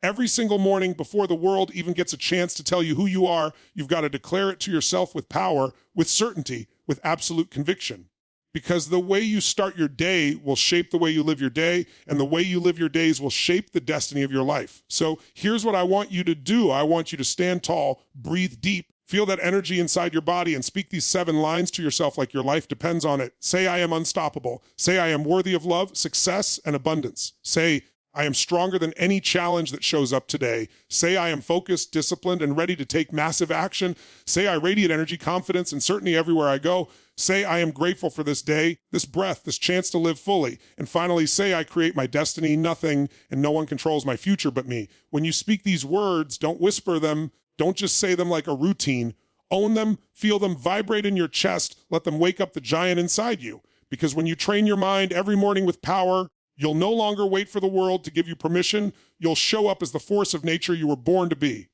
Every single morning before the world even gets a chance to tell you who you are, you've got to declare it to yourself with power, with certainty, with absolute conviction. Because the way you start your day will shape the way you live your day, and the way you live your days will shape the destiny of your life. So here's what I want you to do. I want you to stand tall, breathe deep, feel that energy inside your body, and speak these 7 lines to yourself like your life depends on it. Say, I am unstoppable. Say, I am worthy of love, success, and abundance. Say, I am stronger than any challenge that shows up today. Say, I am focused, disciplined, and ready to take massive action. Say, I radiate energy, confidence, and certainty everywhere I go. Say, I am grateful for this day, this breath, this chance to live fully. And finally, say, I create my destiny, nothing, and no one controls my future but me. When you speak these words, don't whisper them. Don't just say them like a routine. Own them, feel them vibrate in your chest. Let them wake up the giant inside you. Because when you train your mind every morning with power, you'll no longer wait for the world to give you permission. You'll show up as the force of nature you were born to be.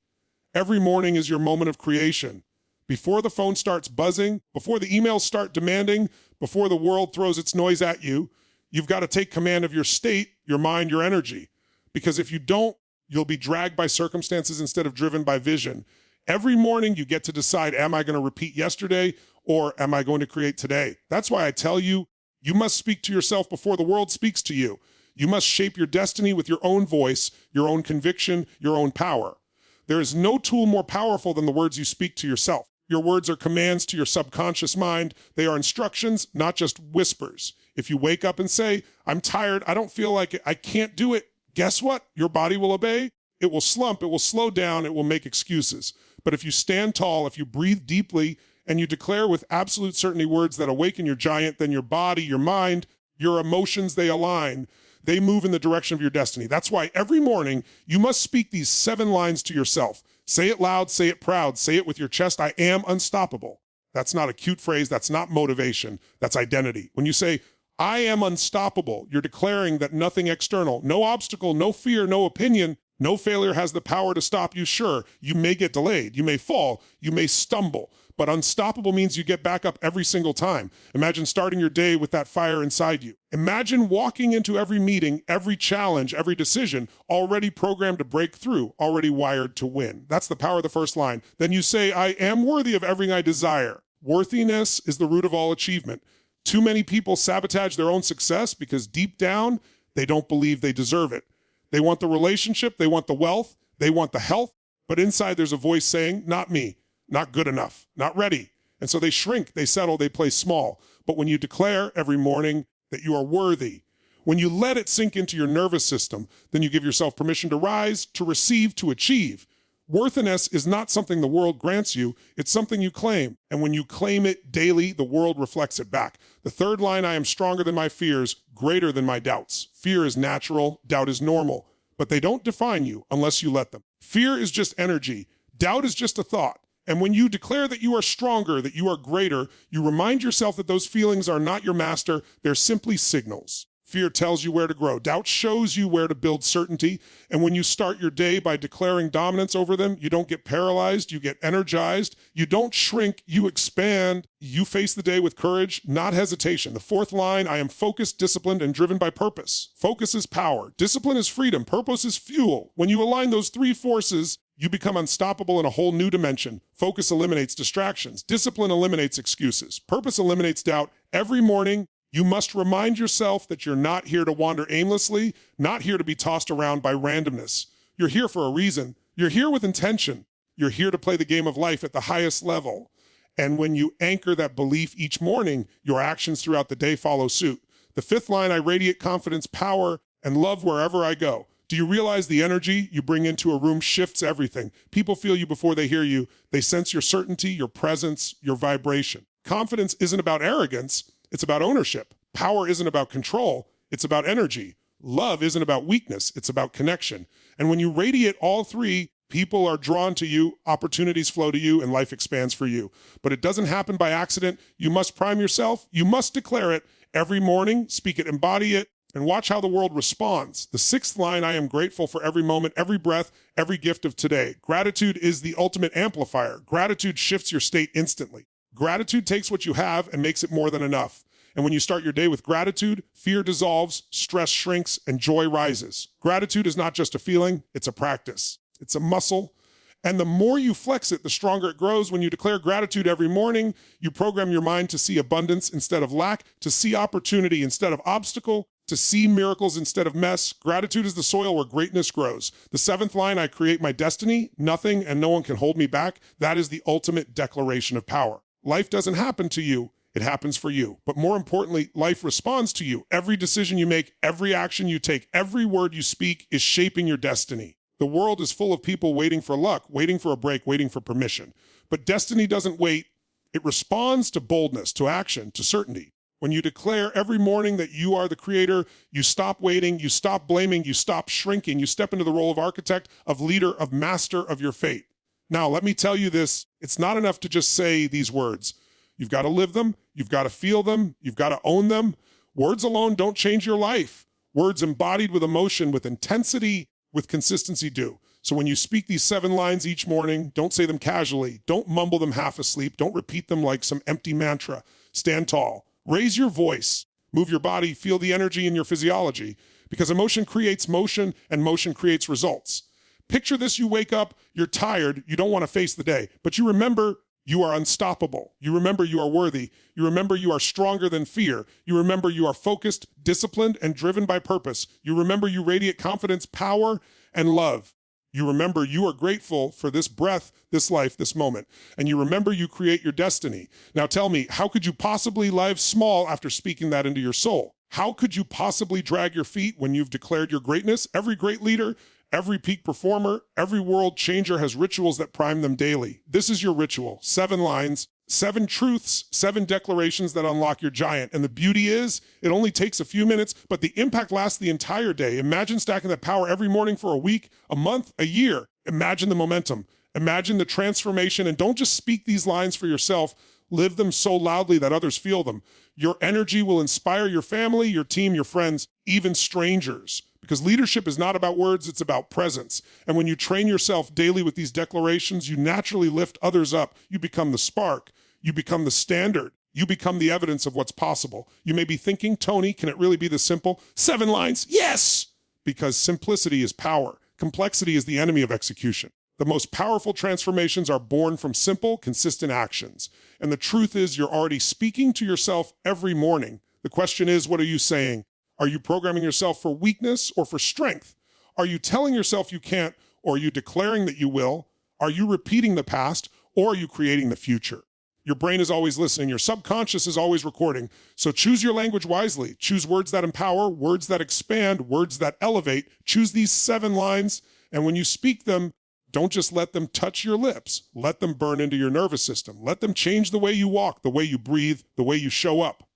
Every morning is your moment of creation. Before the phone starts buzzing, before the emails start demanding, before the world throws its noise at you, you've got to take command of your state, your mind, your energy. Because if you don't, you'll be dragged by circumstances instead of driven by vision. Every morning you get to decide, am I going to repeat yesterday or am I going to create today? That's why I tell you, you must speak to yourself before the world speaks to you. You must shape your destiny with your own voice, your own conviction, your own power. There is no tool more powerful than the words you speak to yourself. Your words are commands to your subconscious mind. They are instructions, not just whispers. If you wake up and say, I'm tired, I don't feel like it, I can't do it, guess what? Your body will obey. It will slump, it will slow down, it will make excuses. But if you stand tall, if you breathe deeply, and you declare with absolute certainty words that awaken your giant, then your body, your mind, your emotions, they align. They move in the direction of your destiny. That's why every morning you must speak these 7 lines to yourself. Say it loud, say it proud, say it with your chest, I am unstoppable. That's not a cute phrase, that's not motivation, that's identity. When you say, I am unstoppable, you're declaring that nothing external, no obstacle, no fear, no opinion, no failure has the power to stop you. Sure, you may get delayed, you may fall, you may stumble, but unstoppable means you get back up every single time. Imagine starting your day with that fire inside you. Imagine walking into every meeting, every challenge, every decision, already programmed to break through, already wired to win. That's the power of the first line. Then you say, I am worthy of everything I desire. Worthiness is the root of all achievement. Too many people sabotage their own success because deep down, they don't believe they deserve it. They want the relationship, they want the wealth, they want the health, but inside there's a voice saying, not me. Not good enough, not ready. And so they shrink, they settle, they play small. But when you declare every morning that you are worthy, when you let it sink into your nervous system, then you give yourself permission to rise, to receive, to achieve. Worthiness is not something the world grants you, it's something you claim. And when you claim it daily, the world reflects it back. The third line, I am stronger than my fears, greater than my doubts. Fear is natural, doubt is normal, but they don't define you unless you let them. Fear is just energy, doubt is just a thought. And when you declare that you are stronger, that you are greater, you remind yourself that those feelings are not your master, they're simply signals. Fear tells you where to grow. Doubt shows you where to build certainty. And when you start your day by declaring dominance over them, you don't get paralyzed, you get energized. You don't shrink, you expand. You face the day with courage, not hesitation. The fourth line, I am focused, disciplined, and driven by purpose. Focus is power. Discipline is freedom. Purpose is fuel. When you align those 3 forces, you become unstoppable in a whole new dimension. Focus eliminates distractions. Discipline eliminates excuses. Purpose eliminates doubt. Every morning, you must remind yourself that you're not here to wander aimlessly, not here to be tossed around by randomness. You're here for a reason. You're here with intention. You're here to play the game of life at the highest level. And when you anchor that belief each morning, your actions throughout the day follow suit. The 5th line, I radiate confidence, power, and love wherever I go. Do you realize the energy you bring into a room shifts everything? People feel you before they hear you. They sense your certainty, your presence, your vibration. Confidence isn't about arrogance. It's about ownership. Power isn't about control. It's about energy. Love isn't about weakness. It's about connection. And when you radiate all 3, people are drawn to you, opportunities flow to you, and life expands for you. But it doesn't happen by accident. You must prime yourself. You must declare it every morning, speak it, embody it, and watch how the world responds. The 6th line, I am grateful for every moment, every breath, every gift of today. Gratitude is the ultimate amplifier. Gratitude shifts your state instantly. Gratitude takes what you have and makes it more than enough. And when you start your day with gratitude, fear dissolves, stress shrinks, and joy rises. Gratitude is not just a feeling, it's a practice. It's a muscle. And the more you flex it, the stronger it grows. When you declare gratitude every morning, you program your mind to see abundance instead of lack, to see opportunity instead of obstacle, to see miracles instead of mess. Gratitude is the soil where greatness grows. The seventh line, I create my destiny, nothing and no one can hold me back. That is the ultimate declaration of power. Life doesn't happen to you, it happens for you. But more importantly, life responds to you. Every decision you make, every action you take, every word you speak is shaping your destiny. The world is full of people waiting for luck, waiting for a break, waiting for permission. But destiny doesn't wait. It responds to boldness, to action, to certainty. When you declare every morning that you are the creator, you stop waiting, you stop blaming, you stop shrinking, you step into the role of architect, of leader, of master of your fate. Now, let me tell you this, it's not enough to just say these words. You've got to live them, you've got to feel them, you've got to own them. Words alone don't change your life. Words embodied with emotion, with intensity, with consistency do. So when you speak these 7 lines each morning, don't say them casually, don't mumble them half asleep, don't repeat them like some empty mantra. Stand tall. Raise your voice, move your body, feel the energy in your physiology, because emotion creates motion and motion creates results. Picture this, you wake up, you're tired, you don't want to face the day, but you remember you are unstoppable. You remember you are worthy. You remember you are stronger than fear. You remember you are focused, disciplined, and driven by purpose. You remember you radiate confidence, power, and love. You remember you are grateful for this breath, this life, this moment. And you remember you create your destiny. Now tell me, how could you possibly live small after speaking that into your soul? How could you possibly drag your feet when you've declared your greatness? Every great leader, every peak performer, every world changer has rituals that prime them daily. This is your ritual. 7 lines, 7 truths, 7 declarations that unlock your giant. And the beauty is, it only takes a few minutes, but the impact lasts the entire day. Imagine stacking that power every morning for a week, a month, a year. Imagine the momentum. Imagine the transformation. And don't just speak these lines for yourself. Live them so loudly that others feel them. Your energy will inspire your family, your team, your friends, even strangers. Because leadership is not about words, it's about presence. And when you train yourself daily with these declarations, you naturally lift others up. You become the spark. You become the standard. You become the evidence of what's possible. You may be thinking, Tony, can it really be this simple? 7 lines, yes! Because simplicity is power. Complexity is the enemy of execution. The most powerful transformations are born from simple, consistent actions. And the truth is, you're already speaking to yourself every morning. The question is, what are you saying? Are you programming yourself for weakness or for strength? Are you telling yourself you can't, or are you declaring that you will? Are you repeating the past, or are you creating the future? Your brain is always listening. Your subconscious is always recording. So choose your language wisely. Choose words that empower, words that expand, words that elevate. Choose these 7 lines, and when you speak them, don't just let them touch your lips. Let them burn into your nervous system. Let them change the way you walk, the way you breathe, the way you show up.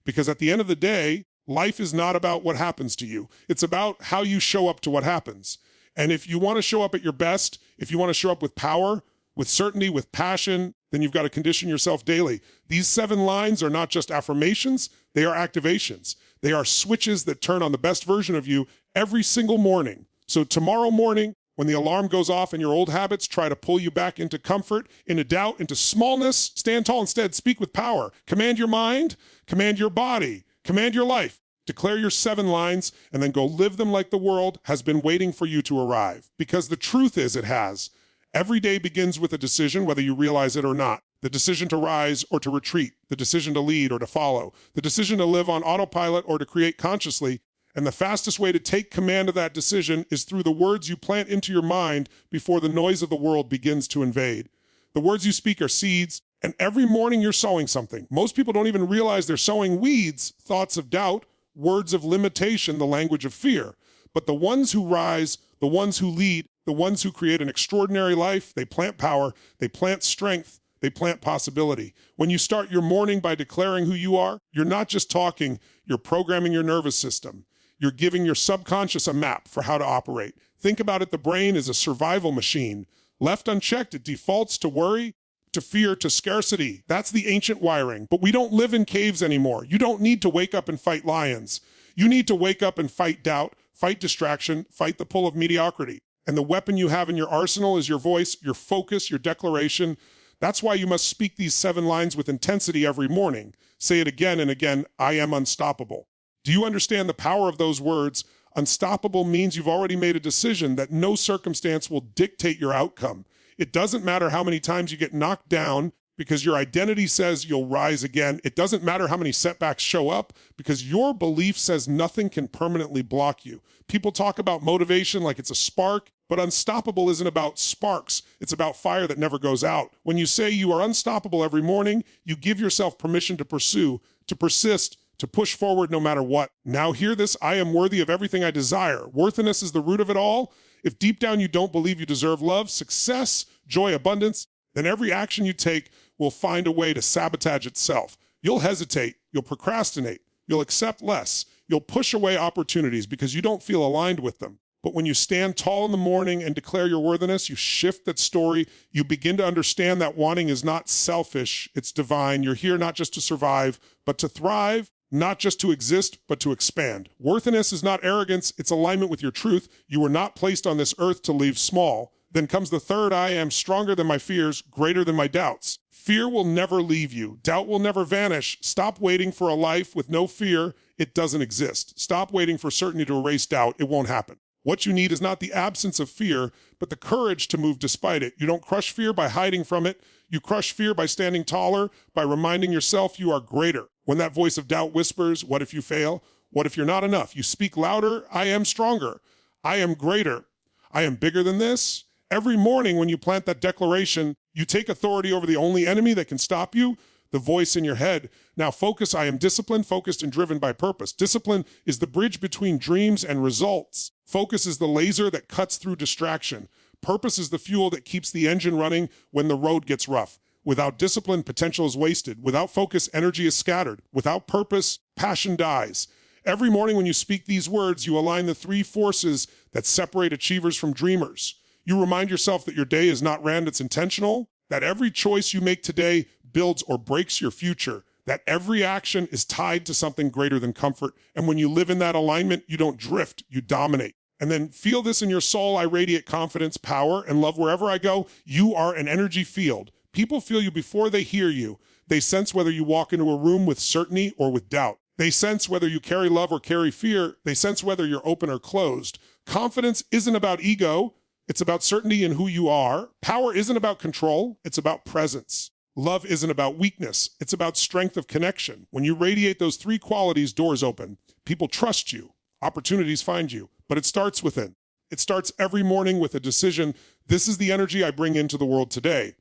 Because at the end of the day, life is not about what happens to you. It's about how you show up to what happens. And if you want to show up at your best, if you want to show up with power, with certainty, with passion, then you've got to condition yourself daily. These 7 lines are not just affirmations, they are activations. They are switches that turn on the best version of you every single morning. So tomorrow morning, when the alarm goes off and your old habits try to pull you back into comfort, into doubt, into smallness, stand tall instead, speak with power. Command your mind, command your body, command your life. Declare your 7 lines and then go live them like the world has been waiting for you to arrive. Because the truth is, it has. Every day begins with a decision, whether you realize it or not. The decision to rise or to retreat, the decision to lead or to follow, the decision to live on autopilot or to create consciously. And the fastest way to take command of that decision is through the words you plant into your mind before the noise of the world begins to invade. The words you speak are seeds, and every morning you're sowing something. Most people don't even realize they're sowing weeds, thoughts of doubt, words of limitation, the language of fear. But the ones who rise, the ones who lead, the ones who create an extraordinary life, they plant power, they plant strength, they plant possibility. When you start your morning by declaring who you are, you're not just talking, you're programming your nervous system. You're giving your subconscious a map for how to operate. Think about it, the brain is a survival machine. Left unchecked, it defaults to worry, to fear, to scarcity. That's the ancient wiring. But we don't live in caves anymore. You don't need to wake up and fight lions. You need to wake up and fight doubt, fight distraction, fight the pull of mediocrity. And the weapon you have in your arsenal is your voice, your focus, your declaration. That's why you must speak these 7 lines with intensity every morning. Say it again and again, I am unstoppable. Do you understand the power of those words? Unstoppable means you've already made a decision that no circumstance will dictate your outcome. It doesn't matter how many times you get knocked down, because your identity says you'll rise again. It doesn't matter how many setbacks show up, because your belief says nothing can permanently block you. People talk about motivation like it's a spark, but unstoppable isn't about sparks. It's about fire that never goes out. When you say you are unstoppable every morning, you give yourself permission to pursue, to persist, to push forward no matter what. Now hear this, I am worthy of everything I desire. Worthiness is the root of it all. If deep down you don't believe you deserve love, success, joy, abundance, then every action you take will find a way to sabotage itself. You'll hesitate, you'll procrastinate, you'll accept less, you'll push away opportunities because you don't feel aligned with them. But when you stand tall in the morning and declare your worthiness, you shift that story. You begin to understand that wanting is not selfish, it's divine. You're here not just to survive, but to thrive, not just to exist, but to expand. Worthiness is not arrogance, it's alignment with your truth. You were not placed on this earth to leave small. Then comes the third I am stronger than my fears, greater than my doubts. Fear will never leave you. Doubt will never vanish. Stop waiting for a life with no fear. It doesn't exist. Stop waiting for certainty to erase doubt. It won't happen. What you need is not the absence of fear, but the courage to move despite it. You don't crush fear by hiding from it. You crush fear by standing taller, by reminding yourself you are greater. When that voice of doubt whispers, what if you fail? What if you're not enough? You speak louder, I am stronger. I am greater. I am bigger than this. Every morning when you plant that declaration, you take authority over the only enemy that can stop you, the voice in your head. Now focus, I am disciplined, focused, and driven by purpose. Discipline is the bridge between dreams and results. Focus is the laser that cuts through distraction. Purpose is the fuel that keeps the engine running when the road gets rough. Without discipline, potential is wasted. Without focus, energy is scattered. Without purpose, passion dies. Every morning when you speak these words, you align the 3 forces that separate achievers from dreamers. You remind yourself that your day is not random, it's intentional, that every choice you make today builds or breaks your future, that every action is tied to something greater than comfort. And when you live in that alignment, you don't drift, you dominate. And then feel this in your soul. I radiate confidence, power, and love wherever I go. You are an energy field. People feel you before they hear you. They sense whether you walk into a room with certainty or with doubt. They sense whether you carry love or carry fear. They sense whether you're open or closed. Confidence isn't about ego. It's about certainty in who you are. Power isn't about control. It's about presence. Love isn't about weakness. It's about strength of connection. When you radiate those 3 qualities, doors open. People trust you. Opportunities find you. But it starts within. It starts every morning with a decision. This is the energy I bring into the world today.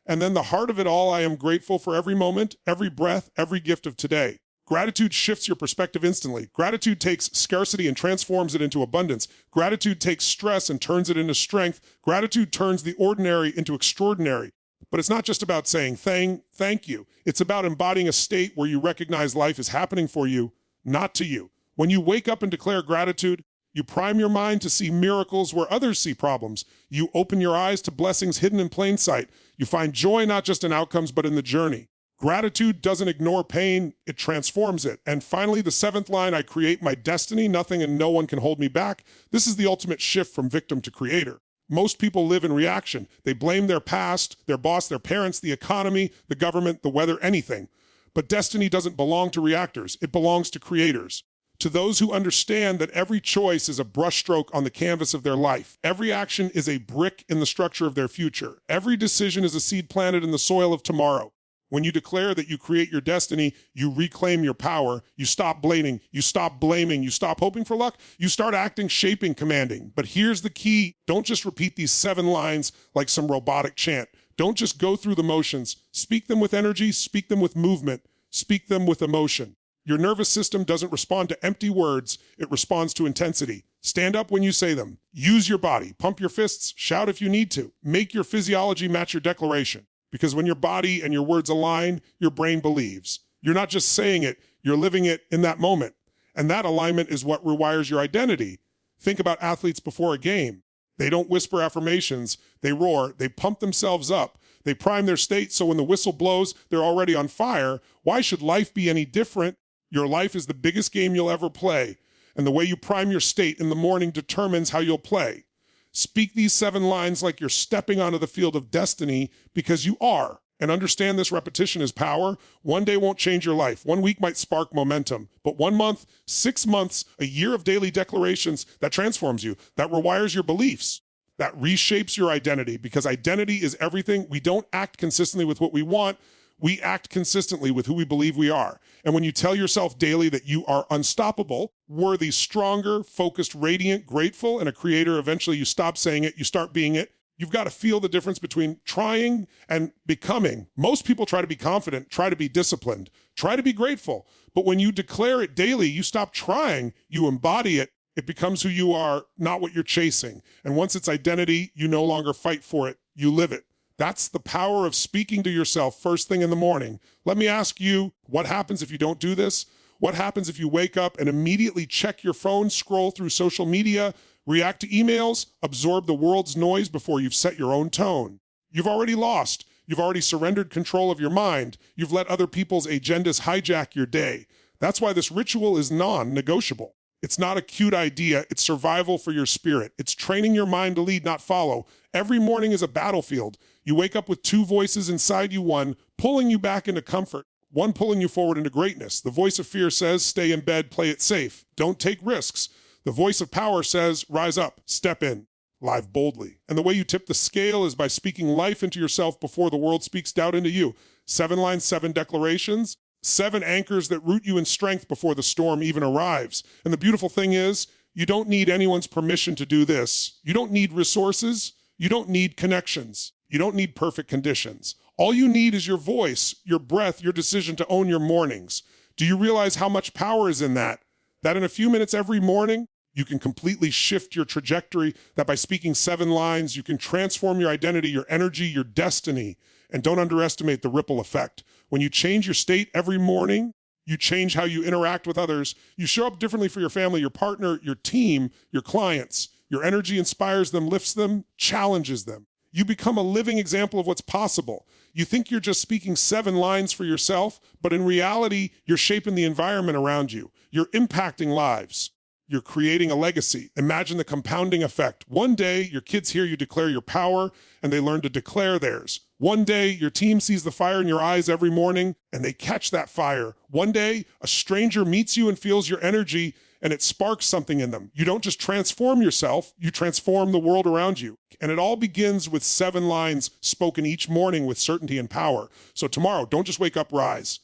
And then the heart of it all, I am grateful for every moment, every breath, every gift of today. Gratitude shifts your perspective instantly. Gratitude takes scarcity and transforms it into abundance. Gratitude takes stress and turns it into strength. Gratitude turns the ordinary into extraordinary. But it's not just about saying thank you. It's about embodying a state where you recognize life is happening for you, not to you. When you wake up and declare gratitude, you prime your mind to see miracles where others see problems. You open your eyes to blessings hidden in plain sight. You find joy not just in outcomes, but in the journey. Gratitude doesn't ignore pain, it transforms it. And finally, the 7th line, I create my destiny, nothing and no one can hold me back. This is the ultimate shift from victim to creator. Most people live in reaction. They blame their past, their boss, their parents, the economy, the government, the weather, anything. But destiny doesn't belong to reactors, it belongs to creators. To those who understand that every choice is a brushstroke on the canvas of their life. Every action is a brick in the structure of their future. Every decision is a seed planted in the soil of tomorrow. When you declare that you create your destiny, you reclaim your power, you stop blaming, you stop blaming, you stop hoping for luck, you start acting, shaping, commanding. But here's the key. Don't just repeat these 7 lines like some robotic chant. Don't just go through the motions. Speak them with energy, speak them with movement, speak them with emotion. Your nervous system doesn't respond to empty words, it responds to intensity. Stand up when you say them. Use your body, pump your fists, shout if you need to. Make your physiology match your declaration. Because when your body and your words align, your brain believes. You're not just saying it, you're living it in that moment. And that alignment is what rewires your identity. Think about athletes before a game. They don't whisper affirmations, they roar, they pump themselves up. They prime their state so when the whistle blows, they're already on fire. Why should life be any different? Your life is the biggest game you'll ever play. And the way you prime your state in the morning determines how you'll play. Speak these 7 lines like you're stepping onto the field of destiny, because you are. And understand this repetition is power. One day won't change your life. 1 week might spark momentum. But 1 month, 6 months, a year of daily declarations, that transforms you, that rewires your beliefs, that reshapes your identity, because identity is everything. We don't act consistently with what we want. We act consistently with who we believe we are. And when you tell yourself daily that you are unstoppable, worthy, stronger, focused, radiant, grateful, and a creator, eventually you stop saying it, you start being it. You've got to feel the difference between trying and becoming. Most people try to be confident, try to be disciplined, try to be grateful. But when you declare it daily, you stop trying, you embody it. It becomes who you are, not what you're chasing. And once it's identity, you no longer fight for it, you live it. That's the power of speaking to yourself first thing in the morning. Let me ask you, what happens if you don't do this? What happens if you wake up and immediately check your phone, scroll through social media, react to emails, absorb the world's noise before you've set your own tone? You've already lost. You've already surrendered control of your mind. You've let other people's agendas hijack your day. That's why this ritual is non-negotiable. It's not a cute idea. It's survival for your spirit. It's training your mind to lead, not follow. Every morning is a battlefield. You wake up with 2 voices inside you, one pulling you back into comfort, one pulling you forward into greatness. The voice of fear says, stay in bed, play it safe. Don't take risks. The voice of power says, rise up, step in, live boldly. And the way you tip the scale is by speaking life into yourself before the world speaks doubt into you. 7 lines, 7 declarations, 7 anchors that root you in strength before the storm even arrives. And the beautiful thing is, you don't need anyone's permission to do this. You don't need resources. You don't need connections. You don't need perfect conditions. All you need is your voice, your breath, your decision to own your mornings. Do you realize how much power is in that? That in a few minutes every morning, you can completely shift your trajectory, that by speaking 7 lines, you can transform your identity, your energy, your destiny. And don't underestimate the ripple effect. When you change your state every morning, you change how you interact with others. You show up differently for your family, your partner, your team, your clients. Your energy inspires them, lifts them, challenges them. You become a living example of what's possible. You think you're just speaking 7 lines for yourself, but in reality, you're shaping the environment around you. You're impacting lives. You're creating a legacy. Imagine the compounding effect. One day, your kids hear you declare your power, and they learn to declare theirs. One day, your team sees the fire in your eyes every morning, and they catch that fire. One day, a stranger meets you and feels your energy, and it sparks something in them. You don't just transform yourself, you transform the world around you. And it all begins with 7 lines spoken each morning with certainty and power. So tomorrow, don't just wake up, rise.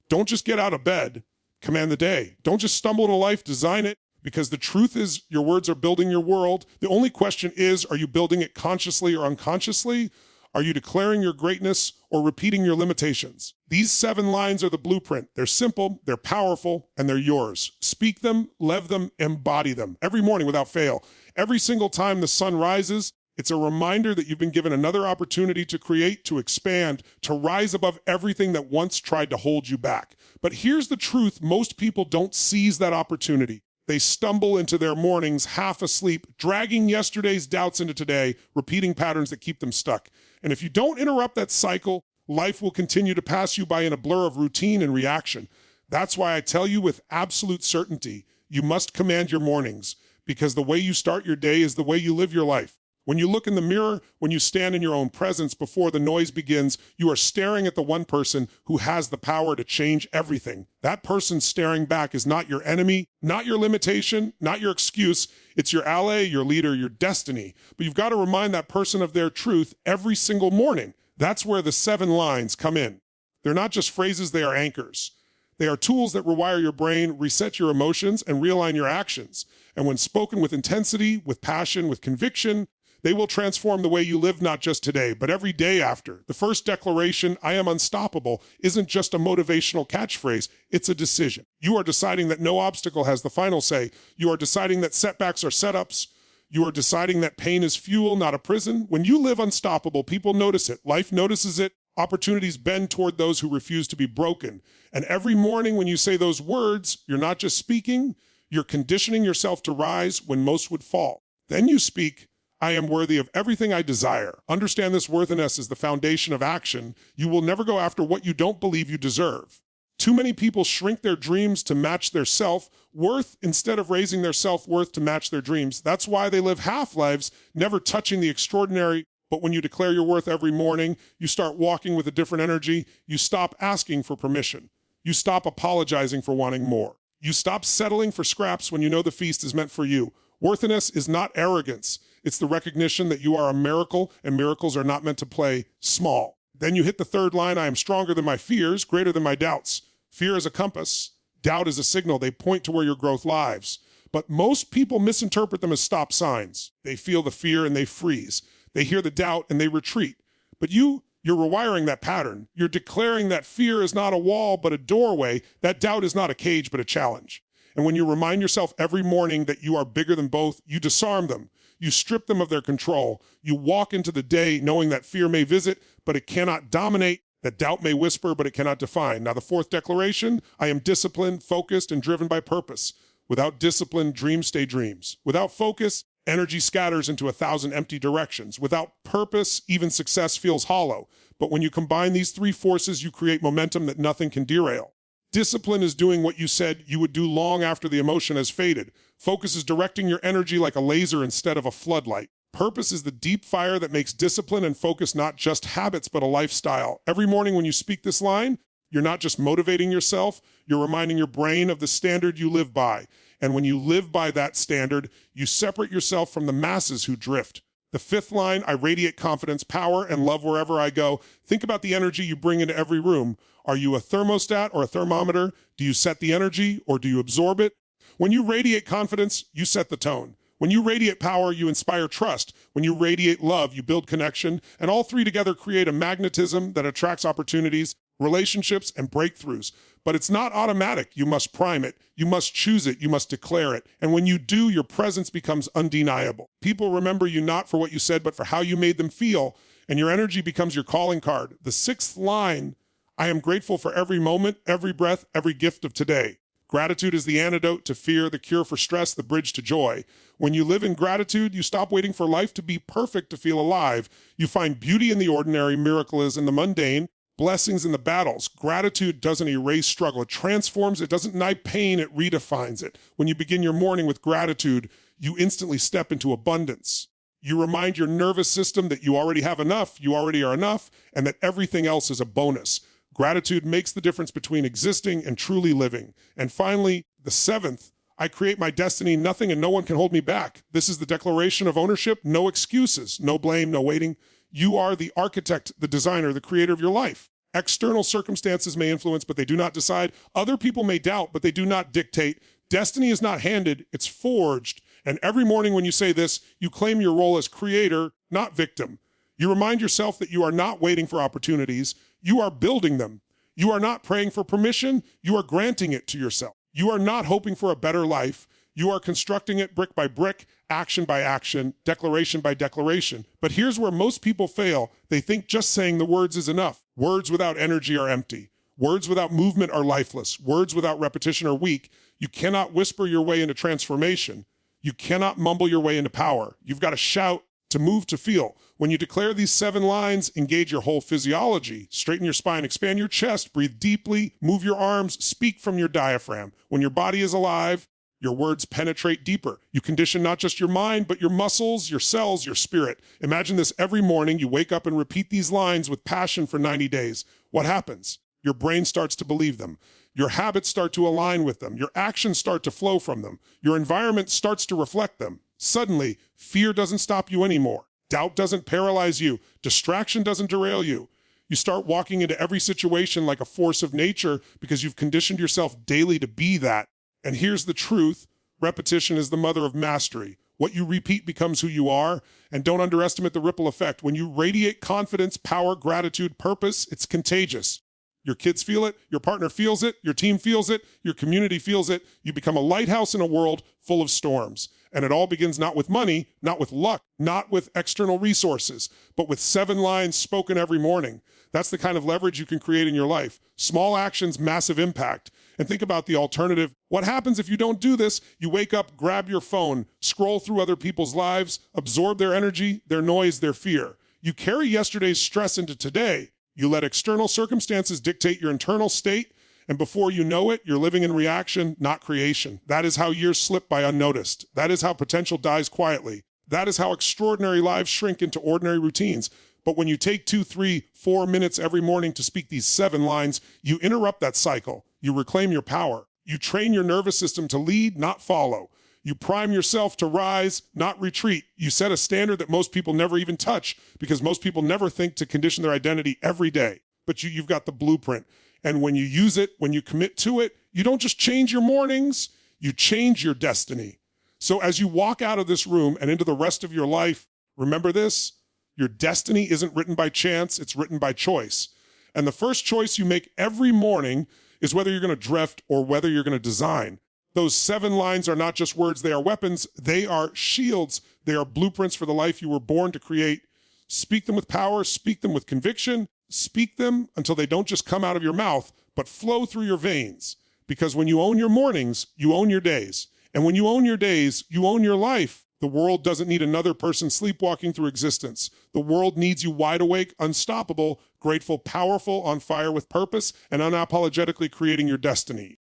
Don't just get out of bed, command the day. Don't just stumble into life, design it. Because the truth is, your words are building your world. The only question is, are you building it consciously or unconsciously? Are you declaring your greatness or repeating your limitations? These 7 lines are the blueprint. They're simple, they're powerful, and they're yours. Speak them, live them, embody them every morning without fail. Every single time the sun rises, it's a reminder that you've been given another opportunity to create, to expand, to rise above everything that once tried to hold you back. But here's the truth. Most people don't seize that opportunity. They stumble into their mornings half asleep, dragging yesterday's doubts into today, repeating patterns that keep them stuck. And if you don't interrupt that cycle, life will continue to pass you by in a blur of routine and reaction. That's why I tell you with absolute certainty, you must command your mornings, because the way you start your day is the way you live your life. When you look in the mirror, when you stand in your own presence before the noise begins, you are staring at the one person who has the power to change everything. That person staring back is not your enemy, not your limitation, not your excuse. It's your ally, your leader, your destiny. But you've got to remind that person of their truth every single morning. That's where the 7 lines come in. They're not just phrases, they are anchors. They are tools that rewire your brain, reset your emotions, and realign your actions. And when spoken with intensity, with passion, with conviction, they will transform the way you live, not just today, but every day after. The first declaration, I am unstoppable, isn't just a motivational catchphrase. It's a decision. You are deciding that no obstacle has the final say. You are deciding that setbacks are setups. You are deciding that pain is fuel, not a prison. When you live unstoppable, people notice it. Life notices it. Opportunities bend toward those who refuse to be broken. And every morning when you say those words, you're not just speaking, you're conditioning yourself to rise when most would fall. Then you speak, I am worthy of everything I desire. Understand this worthiness is the foundation of action. You will never go after what you don't believe you deserve. Too many people shrink their dreams to match their self-worth instead of raising their self-worth to match their dreams. That's why they live half-lives, never touching the extraordinary. But when you declare your worth every morning, you start walking with a different energy. You stop asking for permission. You stop apologizing for wanting more. You stop settling for scraps when you know the feast is meant for you. Worthiness is not arrogance. It's the recognition that you are a miracle, and miracles are not meant to play small. Then you hit the third line, I am stronger than my fears, greater than my doubts. Fear is a compass. Doubt is a signal. They point to where your growth lies. But most people misinterpret them as stop signs. They feel the fear and they freeze. They hear the doubt and they retreat. But you're rewiring that pattern. You're declaring that fear is not a wall, but a doorway. That doubt is not a cage, but a challenge. And when you remind yourself every morning that you are bigger than both, you disarm them. You strip them of their control. You walk into the day knowing that fear may visit, but it cannot dominate. That doubt may whisper, but it cannot define. Now, the fourth declaration, I am disciplined, focused, and driven by purpose. Without discipline, dreams stay dreams. Without focus, energy scatters into 1,000 empty directions. Without purpose, even success feels hollow. But when you combine these three forces, you create momentum that nothing can derail. Discipline is doing what you said you would do long after the emotion has faded. Focus is directing your energy like a laser instead of a floodlight. Purpose is the deep fire that makes discipline and focus not just habits, but a lifestyle. Every morning when you speak this line, you're not just motivating yourself, you're reminding your brain of the standard you live by. And when you live by that standard, you separate yourself from the masses who drift. The fifth line, I radiate confidence, power, and love wherever I go. Think about the energy you bring into every room. Are you a thermostat or a thermometer? Do you set the energy or do you absorb it? When you radiate confidence, you set the tone. When you radiate power, you inspire trust. When you radiate love, you build connection. And all three together create a magnetism that attracts opportunities, relationships, and breakthroughs. But it's not automatic. You must prime it. You must choose it. You must declare it. And when you do, your presence becomes undeniable. People remember you not for what you said, but for how you made them feel. And your energy becomes your calling card. The sixth line, I am grateful for every moment, every breath, every gift of today. Gratitude is the antidote to fear, the cure for stress, the bridge to joy. When you live in gratitude, you stop waiting for life to be perfect to feel alive. You find beauty in the ordinary, miracles in the mundane, blessings in the battles. Gratitude doesn't erase struggle. It transforms. It doesn't deny pain. It redefines it. When you begin your morning with gratitude, you instantly step into abundance. You remind your nervous system that you already have enough, you already are enough, and that everything else is a bonus. Gratitude makes the difference between existing and truly living. And finally, the seventh, I create my destiny, nothing and no one can hold me back. This is the declaration of ownership, no excuses, no blame, no waiting. You are the architect, the designer, the creator of your life. External circumstances may influence, but they do not decide. Other people may doubt, but they do not dictate. Destiny is not handed, it's forged. And every morning when you say this, you claim your role as creator, not victim. You remind yourself that you are not waiting for opportunities, you are building them. You are not praying for permission, you are granting it to yourself. You are not hoping for a better life, you are constructing it brick by brick, action by action, declaration by declaration. But here's where most people fail. They think just saying the words is enough. Words without energy are empty. Words without movement are lifeless. Words without repetition are weak. You cannot whisper your way into transformation. You cannot mumble your way into power. You've got to shout to move to feel. When you declare these 7 lines, engage your whole physiology. Straighten your spine, expand your chest, breathe deeply, move your arms, speak from your diaphragm. When your body is alive, your words penetrate deeper. You condition not just your mind, but your muscles, your cells, your spirit. Imagine this every morning. You wake up and repeat these lines with passion for 90 days. What happens? Your brain starts to believe them. Your habits start to align with them. Your actions start to flow from them. Your environment starts to reflect them. Suddenly, fear doesn't stop you anymore. Doubt doesn't paralyze you. Distraction doesn't derail you. You start walking into every situation like a force of nature because you've conditioned yourself daily to be that. And here's the truth. Repetition is the mother of mastery. What you repeat becomes who you are. And don't underestimate the ripple effect. When you radiate confidence, power, gratitude, purpose, it's contagious. Your kids feel it, your partner feels it, your team feels it, your community feels it. You become a lighthouse in a world full of storms. And it all begins not with money, not with luck, not with external resources, but with 7 lines spoken every morning. That's the kind of leverage you can create in your life. Small actions, massive impact. And think about the alternative. What happens if you don't do this? You wake up, grab your phone, scroll through other people's lives, absorb their energy, their noise, their fear. You carry yesterday's stress into today. You let external circumstances dictate your internal state, And before you know it, you're living in reaction, not creation. That is how years slip by unnoticed. That is how potential dies quietly. That is how extraordinary lives shrink into ordinary routines. But when you take 2, 3, 4 minutes every morning to speak these 7 lines, you interrupt that cycle. You reclaim your power. You train your nervous system to lead, not follow. You prime yourself to rise, not retreat. You set a standard that most people never even touch because most people never think to condition their identity every day. But you've got the blueprint. And when you use it, when you commit to it, you don't just change your mornings, you change your destiny. So as you walk out of this room and into the rest of your life, remember this, your destiny isn't written by chance, it's written by choice. And the first choice you make every morning is whether you're going to drift or whether you're going to design. Those 7 lines are not just words, they are weapons, they are shields, they are blueprints for the life you were born to create. Speak them with power, speak them with conviction, speak them until they don't just come out of your mouth, but flow through your veins. Because when you own your mornings, you own your days. And when you own your days, you own your life. The world doesn't need another person sleepwalking through existence. The world needs you wide awake, unstoppable, grateful, powerful, on fire with purpose, and unapologetically creating your destiny.